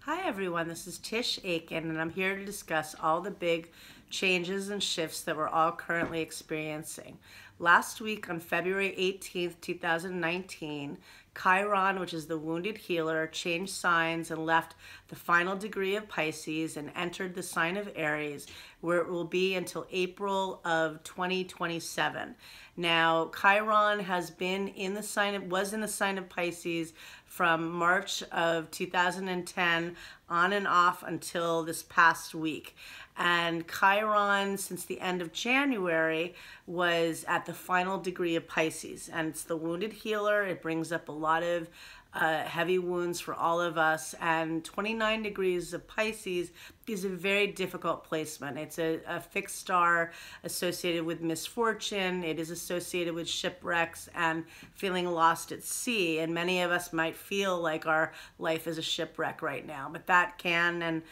Hi everyone, this is Tish Aitken and I'm here to discuss all the big changes and shifts that we're all currently experiencing. Last week on February 18th, 2019, Chiron, which is the wounded healer, changed signs and left the final degree of Pisces and entered the sign of Aries, where it will be until April of 2027. Now, Chiron has been in the was in the sign of Pisces from March of 2010 on and off until this past week. And Chiron, since the end of January, was at the final degree of Pisces. And it's the wounded healer. It brings up a lot of heavy wounds for all of us, and 29 degrees of Pisces is a very difficult placement. It's a fixed star associated with misfortune. It is associated with shipwrecks and feeling lost at sea, and many of us might feel like our life is a shipwreck right now, but that can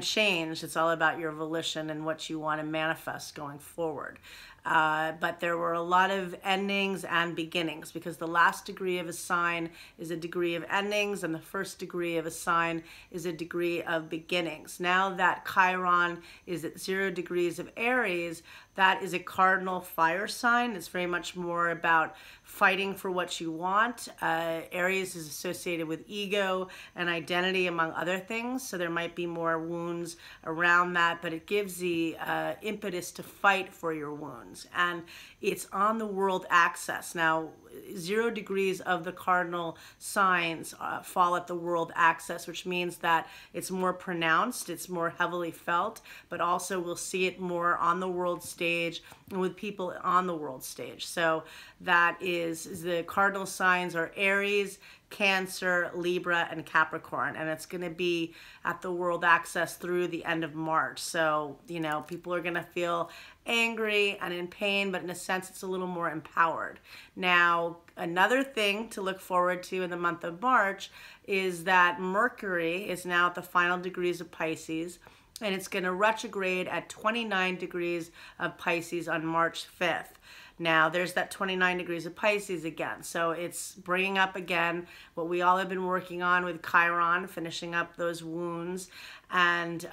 change. It's all about your volition and what you want to manifest going forward. But there were a lot of endings and beginnings, because the last degree of a sign is a degree of endings and the first degree of a sign is a degree of beginnings. Now that Chiron is at 0 degrees of Aries, that is a cardinal fire sign. It's very much more about fighting for what you want. Aries is associated with ego and identity, among other things, so there might be more wounds around that, but it gives the impetus to fight for your wounds. And it's on the world axis. Now, 0 degrees of the cardinal signs fall at the world axis, which means that it's more pronounced, it's more heavily felt, but also we'll see it more on the world stage and with people on the world stage. So that is, the cardinal signs are Aries, Cancer, Libra, and Capricorn, and it's going to be at the world axis through the end of March. So, you know, people are going to feel angry and in pain, but in a sense it's a little more empowered. Now, another thing to look forward to in the month of March is that Mercury is now at the final degrees of Pisces, and it's going to retrograde at 29 degrees of Pisces on March 5th. Now, there's that 29 degrees of Pisces again. So it's bringing up again what we all have been working on with Chiron, finishing up those wounds. And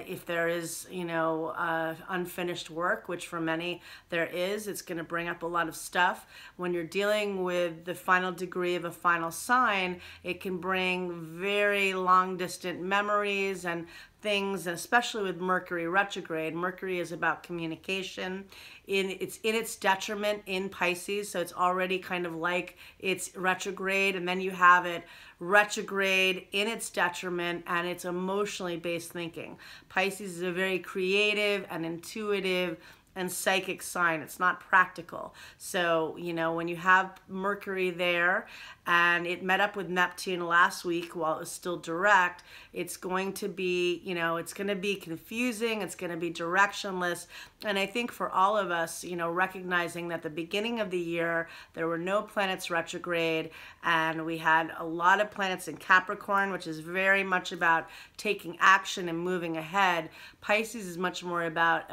if there is, you know, unfinished work, which for many there is, it's going to bring up a lot of stuff. When you're dealing with the final degree of a final sign, it can bring very long distant memories and things, and especially with Mercury retrograde. Mercury is about communication. It's in its detriment in Pisces, so it's already kind of like it's retrograde, and then you have it retrograde in its detriment, and it's emotionally based thinking. Pisces is a very creative and intuitive and psychic sign. It's not practical. So, you know, when you have Mercury there, and it met up with Neptune last week while it was still direct, it's going to be, you know, it's going to be confusing, it's going to be directionless. And I think for all of us, you know, recognizing that the beginning of the year, there were no planets retrograde, and we had a lot of planets in Capricorn, which is very much about taking action and moving ahead. Pisces is much more about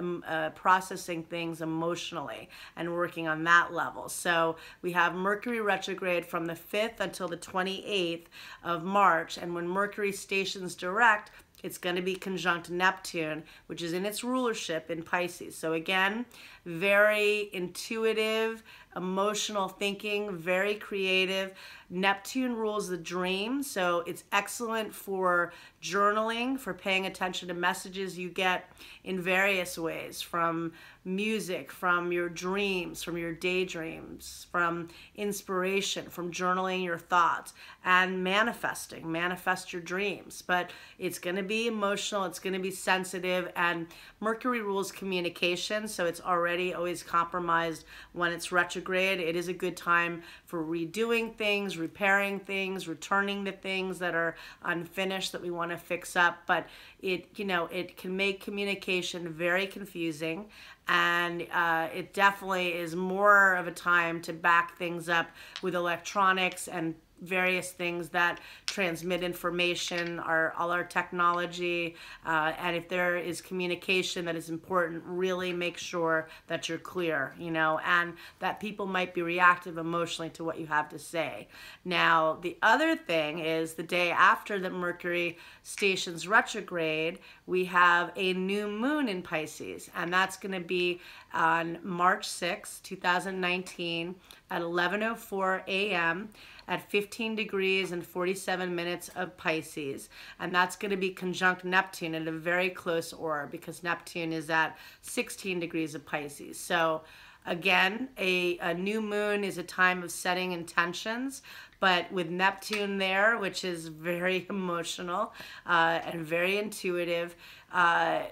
processing things emotionally and working on that level. So we have Mercury retrograde from the 5th until the 28th of March, and when Mercury stations direct, it's going to be conjunct Neptune, which is in its rulership in Pisces. So again, very intuitive, emotional thinking, very creative. Neptune rules the dream, so it's excellent for journaling, for paying attention to messages you get in various ways, from music, from your dreams, from your daydreams, from inspiration, from journaling your thoughts, and manifesting. Manifest your dreams. But it's going to be emotional, it's going to be sensitive, and Mercury rules communication, so it's already always compromised when it's retrograde. It is a good time for redoing things, repairing things, returning to things that are unfinished that we want to fix up. But it, you know, it can make communication very confusing, and it definitely is more of a time to back things up with electronics and various things that transmit information, all our technology, and if there is communication that is important, really make sure that you're clear, and that people might be reactive emotionally to what you have to say. Now, the other thing is the day after that Mercury stations retrograde, we have a new moon in Pisces, and that's going to be on March 6, 2019 at 11:04 a.m. at 15 degrees and 47 minutes of Pisces. And that's going to be conjunct Neptune at a very close orb, because Neptune is at 16 degrees of Pisces. So again, a new moon is a time of setting intentions, but with Neptune there, which is very emotional and very intuitive,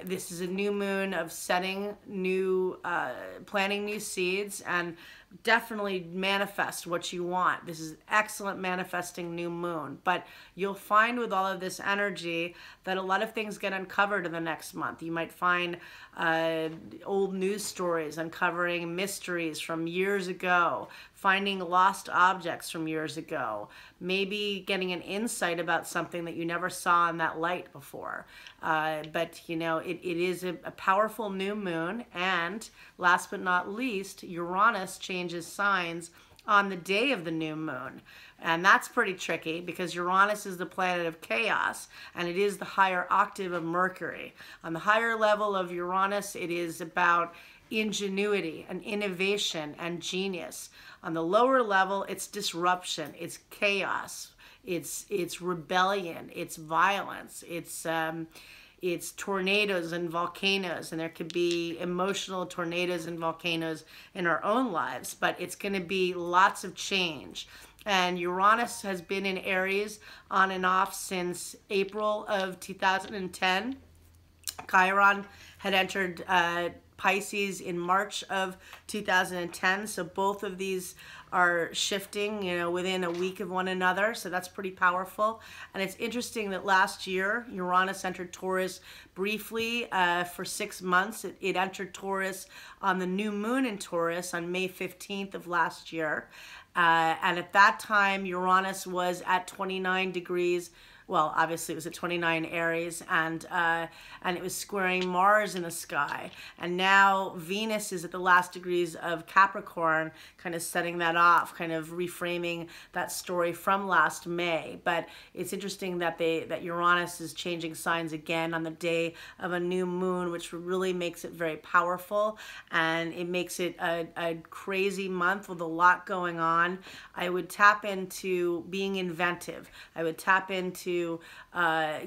this is a new moon of setting planting new seeds, and definitely manifest what you want. This is excellent manifesting new moon. But you'll find with all of this energy that a lot of things get uncovered in the next month. You might find old news stories uncovering mysteries from years ago, finding lost objects from years ago, maybe getting an insight about something that you never saw in that light before. But it is a powerful new moon. And last but not least, Uranus changes signs on the day of the new moon. And that's pretty tricky, because Uranus is the planet of chaos, and it is the higher octave of Mercury. On the higher level of Uranus, it is about ingenuity and innovation and genius. On the lower level, it's disruption, it's chaos, it's rebellion, it's violence, it's tornadoes and volcanoes, and there could be emotional tornadoes and volcanoes in our own lives, but it's going to be lots of change. And Uranus has been in Aries on and off since April of 2010. Chiron had entered Pisces in March of 2010, so both of these are shifting, within a week of one another, so that's pretty powerful. And it's interesting that last year Uranus entered Taurus briefly for 6 months. It entered Taurus on the new moon in Taurus on May 15th of last year, and at that time Uranus was at 29 degrees. Well, obviously it was at 29 Aries, and it was squaring Mars in the sky. And now Venus is at the last degrees of Capricorn, kind of setting that off, kind of reframing that story from last May. But it's interesting that Uranus is changing signs again on the day of a new moon, which really makes it very powerful, and it makes it a crazy month with a lot going on. I would tap into being inventive. I would tap into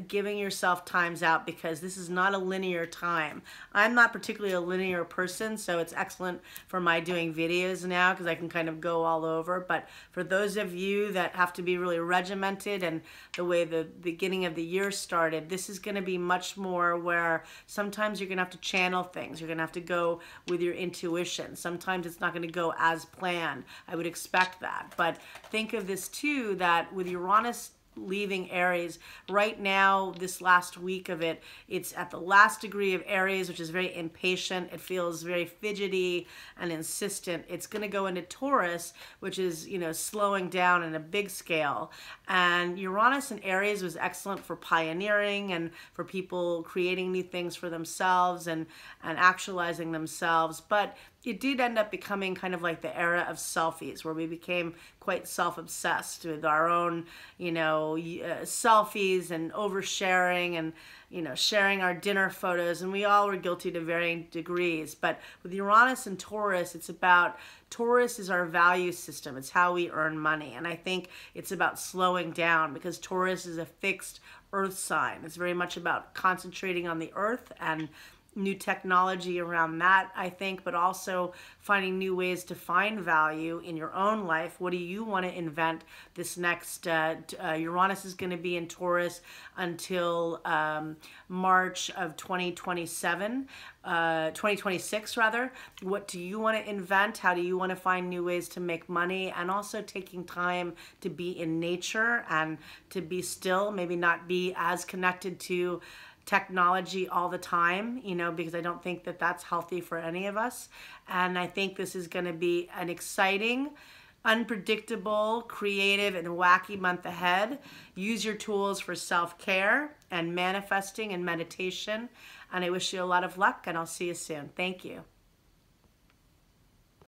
giving yourself times out, because this is not a linear time. I'm not particularly a linear person, so it's excellent for my doing videos now, because I can kind of go all over. But for those of you that have to be really regimented, and the way the beginning of the year started, this is going to be much more where sometimes you're going to have to channel things. You're going to have to go with your intuition. Sometimes it's not going to go as planned. I would expect that. But think of this too, that with Uranus leaving Aries right now, this last week of it, it's at the last degree of Aries, which is very impatient. It feels very fidgety and insistent. It's going to go into Taurus, which is, slowing down in a big scale. And Uranus in Aries was excellent for pioneering and for people creating new things for themselves and actualizing themselves. But it did end up becoming kind of like the era of selfies, where we became quite self-obsessed with our own, selfies and oversharing and, sharing our dinner photos. And we all were guilty to varying degrees. But with Uranus and Taurus, Taurus is our value system. It's how we earn money. And I think it's about slowing down, because Taurus is a fixed earth sign. It's very much about concentrating on the earth and new technology around that, I think, but also finding new ways to find value in your own life. What do you want to invent this next? Uranus is going to be in Taurus until March of 2026 rather. What do you want to invent? How do you want to find new ways to make money? And also taking time to be in nature and to be still, maybe not be as connected to technology all the time, because I don't think that that's healthy for any of us. And I think this is going to be an exciting unpredictable, creative, and wacky month ahead. Use your tools for self-care and manifesting and meditation. And I wish you a lot of luck, and I'll see you soon. Thank you.